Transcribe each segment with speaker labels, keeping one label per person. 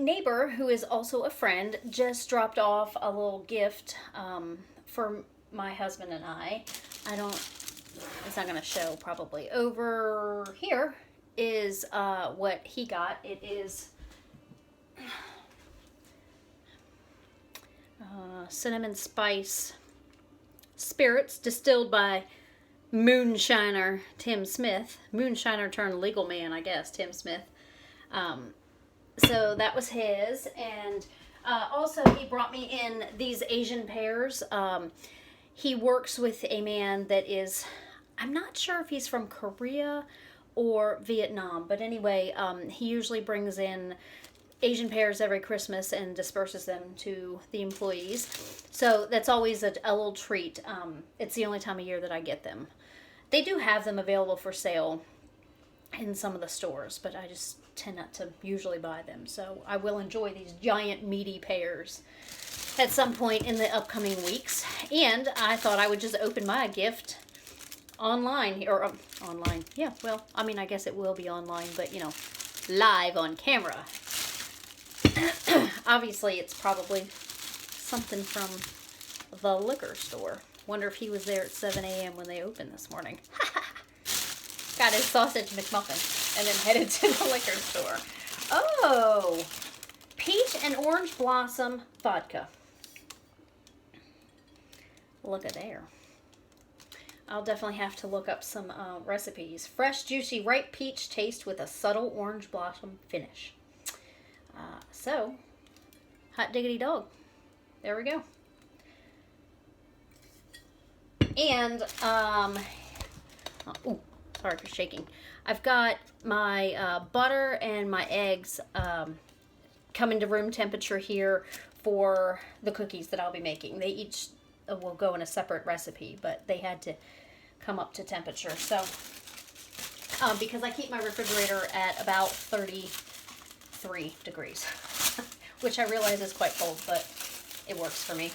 Speaker 1: neighbor, who is also a friend, just dropped off a little gift for my husband and I. It's not going to show probably. Over here is what he got. It is cinnamon spice spirits distilled by moonshiner Tim Smith. Moonshiner turned legal man, I guess, Tim Smith. So that was his. And also he brought me in these Asian pears. He works with a man that is, I'm not sure if he's from Korea or Vietnam, but anyway, he usually brings in Asian pears every Christmas and disperses them to the employees. So that's always a little treat. It's the only time of year that I get them. They do have them available for sale in some of the stores, but I just tend not to usually buy them. So I will enjoy these giant meaty pears at some point in the upcoming weeks. And I thought I would just open my gift online, or online. Yeah, well, I mean, I guess it will be online, but live on camera. Obviously, it's probably something from the liquor store. Wonder if he was there at 7 a.m. when they opened this morning. Got his sausage McMuffin and then headed to the liquor store. Oh, peach and orange blossom vodka. Look at there. I'll definitely have to look up some recipes. Fresh, juicy, ripe peach taste with a subtle orange blossom finish. So, hot diggity dog. There we go. And, sorry for shaking. I've got my butter and my eggs coming to room temperature here for the cookies that I'll be making. They each will go in a separate recipe, but they had to come up to temperature. So, because I keep my refrigerator at about 33 degrees, which I realize is quite cold, but it works for me.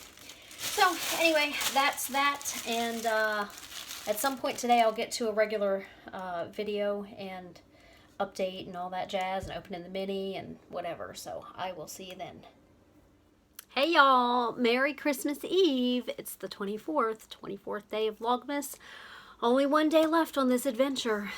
Speaker 1: So anyway, that's that, and at some point today I'll get to a regular video and update and all that jazz and opening the mini and whatever, so I will see you then. Hey y'all, Merry Christmas Eve. It's the 24th day of Vlogmas. Only one day left on this adventure.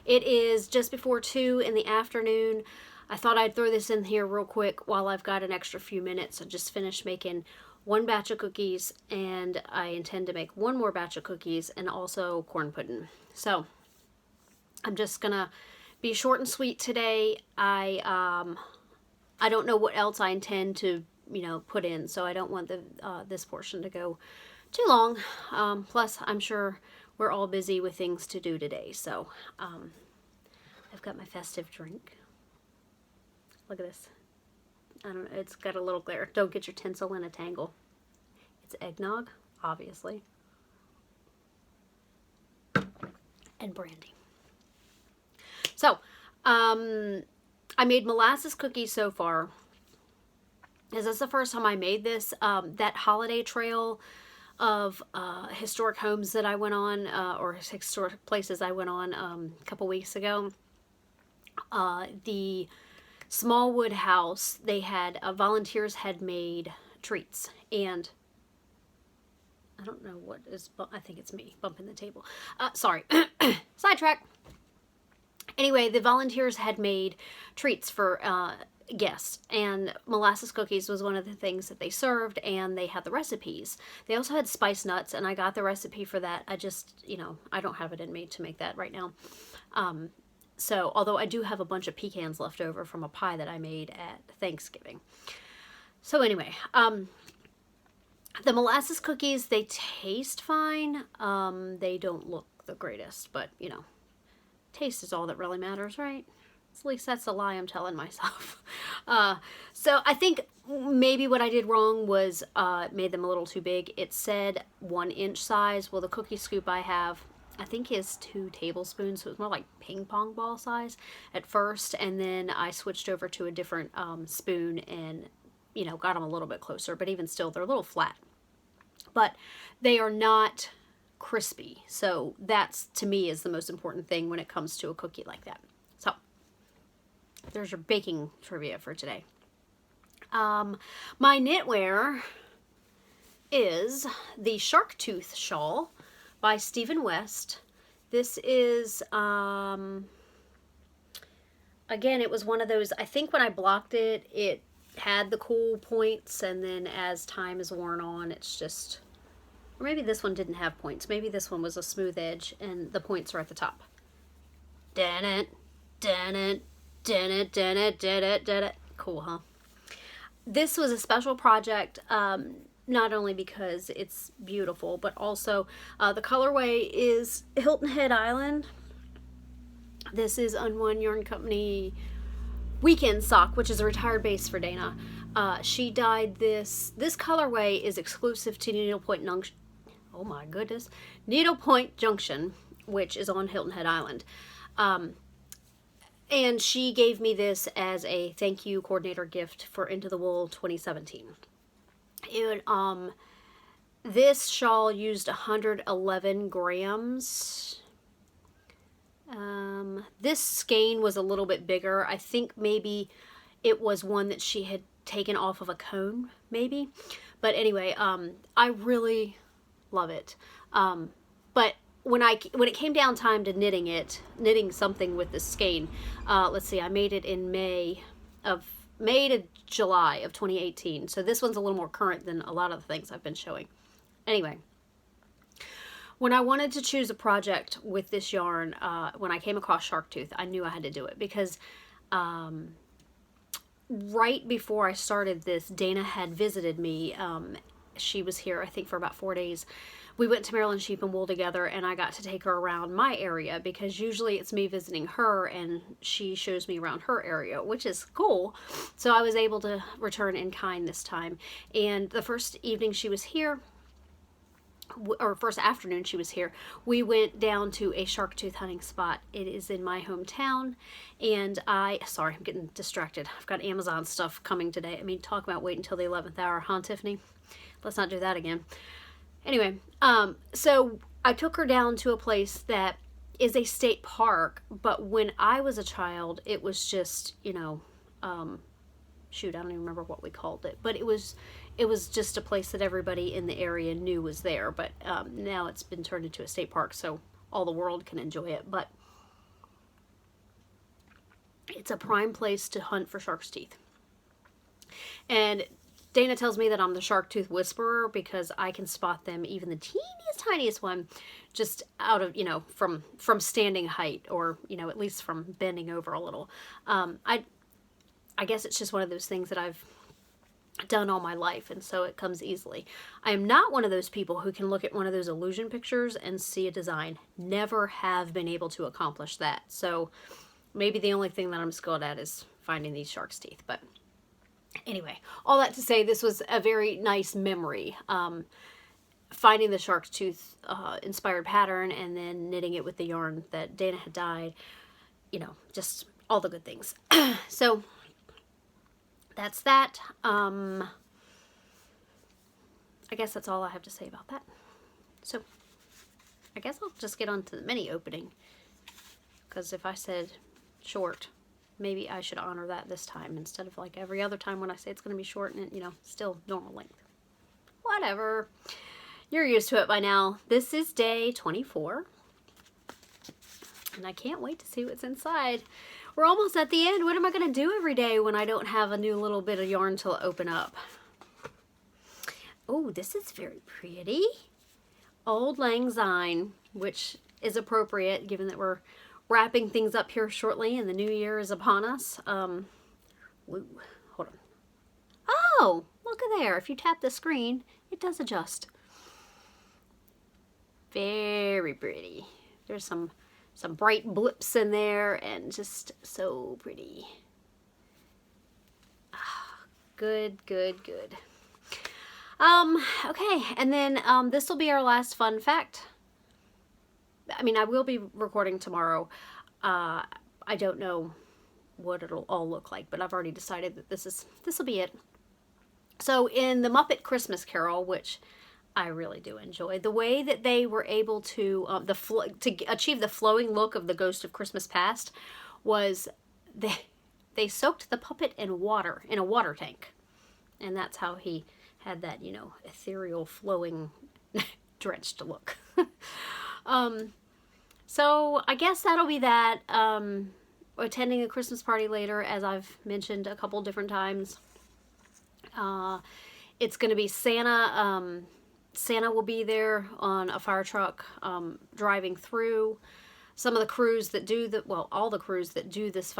Speaker 1: It is just before 2 in the afternoon. I thought I'd throw this in here real quick while I've got an extra few minutes. I just finished making one batch of cookies, and I intend to make one more batch of cookies and also corn pudding. So I'm just gonna be short and sweet today. I don't know what else I intend to put in, so I don't want this portion to go too long. Plus, I'm sure we're all busy with things to do today. So I've got my festive drink. Look at this. I don't know, it's got a little glare. Don't get your tinsel in a tangle. It's eggnog, obviously. And brandy. So, I made molasses cookies so far. Is this the first time I made this? That holiday trail of historic homes that I went on, or historic places I went on a couple weeks ago. The Smallwood house, they had volunteers had made treats, and I don't know what is, I think it's me bumping the table. Sorry, sidetrack. Anyway, the volunteers had made treats for guests, and molasses cookies was one of the things that they served, and they had the recipes. They also had spice nuts, and I got the recipe for that. I just, I don't have it in me to make that right now. So, although I do have a bunch of pecans left over from a pie that I made at Thanksgiving. So anyway, the molasses cookies, they taste fine. They don't look the greatest, but, taste is all that really matters, right? At least that's the lie I'm telling myself. So I think maybe what I did wrong was made them a little too big. It said 1-inch size. Well, the cookie scoop I have, I think, is 2 tablespoons, so it's more like ping pong ball size at first, and then I switched over to a different spoon and, got them a little bit closer, but even still, they're a little flat. But they are not crispy, so that's, to me, is the most important thing when it comes to a cookie like that. So, there's your baking trivia for today. My knitwear is the Shark Tooth Shawl by Stephen West. This is, again, it was one of those, I think when I blocked it, it had the cool points, and then as time is worn on, it's just, or maybe this one didn't have points. Maybe this one was a smooth edge, and the points are at the top. Dun it, dun it, dun it, dun it, dun it, dun it. Cool, huh? This was a special project, not only because it's beautiful, but also the colorway is Hilton Head Island. This is Unwun Yarn Company Weekend Sock, which is a retired base for Dana. She dyed this. This colorway is exclusive to Needlepoint Junction. Oh my goodness. Needlepoint Junction, which is on Hilton Head Island. And she gave me this as a thank you coordinator gift for Into the Wool 2017. This shawl used 111 grams. This skein was a little bit bigger. I think maybe it was one that she had taken off of a cone, maybe. But anyway, I really love it. But when it came down time to knitting something with this skein, let's see, I made it in May to July of 2018. So this one's a little more current than a lot of the things I've been showing. Anyway, when I wanted to choose a project with this yarn, when I came across Shark Tooth, I knew I had to do it because right before I started this, Dana had visited me. She was here, I think, for about 4 days. We went to Maryland Sheep and Wool together, and I got to take her around my area because usually it's me visiting her and she shows me around her area, which is cool. So I was able to return in kind this time. And the first evening she was here, or first afternoon she was here, we went down to a shark tooth hunting spot. It is in my hometown, and sorry, I'm getting distracted. I've got Amazon stuff coming today. I mean, talk about wait until the 11th hour, huh, Tiffany? Let's not do that again. Anyway, so I took her down to a place that is a state park, but when I was a child, it was just, you know, shoot, I don't even remember what we called it, but it was just a place that everybody in the area knew was there. But now it's been turned into a state park, so all the world can enjoy it. But it's a prime place to hunt for shark's teeth. And Dana tells me that I'm the shark tooth whisperer because I can spot them, even the teeniest, tiniest one, just out of, you know, from standing height, or, you know, at least from bending over a little. I guess it's just one of those things that I've done all my life, and so it comes easily. I am not one of those people who can look at one of those illusion pictures and see a design. Never have been able to accomplish that. So maybe the only thing that I'm skilled at is finding these shark's teeth. But anyway, all that to say, this was a very nice memory. Finding the shark's tooth inspired pattern and then knitting it with the yarn that Dana had dyed, you know, just all the good things. So that's that. I guess that's all I have to say about that. So I guess I'll just get on to the mini opening, because if I said short, maybe I should honor that this time instead of like every other time when I say it's going to be short and, you know, still normal length. Whatever. You're used to it by now. This is day 24. And I can't wait to see what's inside. We're almost at the end. What am I going to do every day when I don't have a new little bit of yarn to open up? Oh, this is very pretty. Old Lang Syne, which is appropriate given that we're wrapping things up here shortly and the new year is upon us. Woo, hold on. Oh, look at there. If you tap the screen, it does adjust. Very pretty. There's some bright blips in there and just so pretty. Good, good, good. Okay, and then this will be our last fun fact. I mean, I will be recording tomorrow. I don't know what it'll all look like, but I've already decided that this will be it. So in the Muppet Christmas Carol, which I really do enjoy, the way that they were able to achieve the flowing look of the Ghost of Christmas Past was they soaked the puppet in water, in a water tank. And that's how he had that, you know, ethereal, flowing, drenched look. So I guess that'll be that. Attending a Christmas party later, as I've mentioned a couple different times. It's going to be Santa. Santa will be there on a fire truck, driving through. Some of the crews that do well, all the crews that do this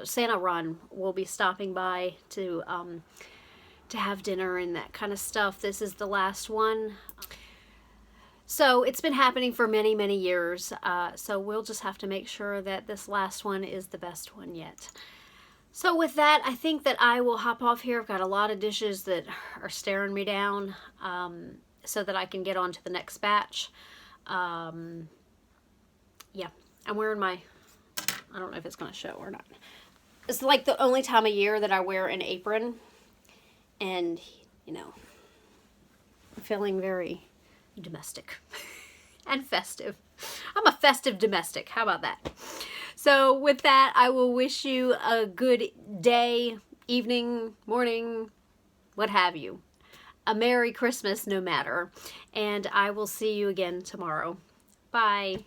Speaker 1: Santa run will be stopping by to have dinner and that kind of stuff. This is the last one. So it's been happening for many, many years. So we'll just have to make sure that this last one is the best one yet. So with that, I think that I will hop off here. I've got a lot of dishes that are staring me down, so that I can get on to the next batch. Yeah, I'm wearing my, I don't know if it's going to show or not. It's like the only time of year that I wear an apron. And, you know, I'm feeling very domestic and festive. I'm a festive domestic. How about that? So with that, I will wish you a good day, evening, morning, what have you. A Merry Christmas no matter. And I will see you again tomorrow. Bye.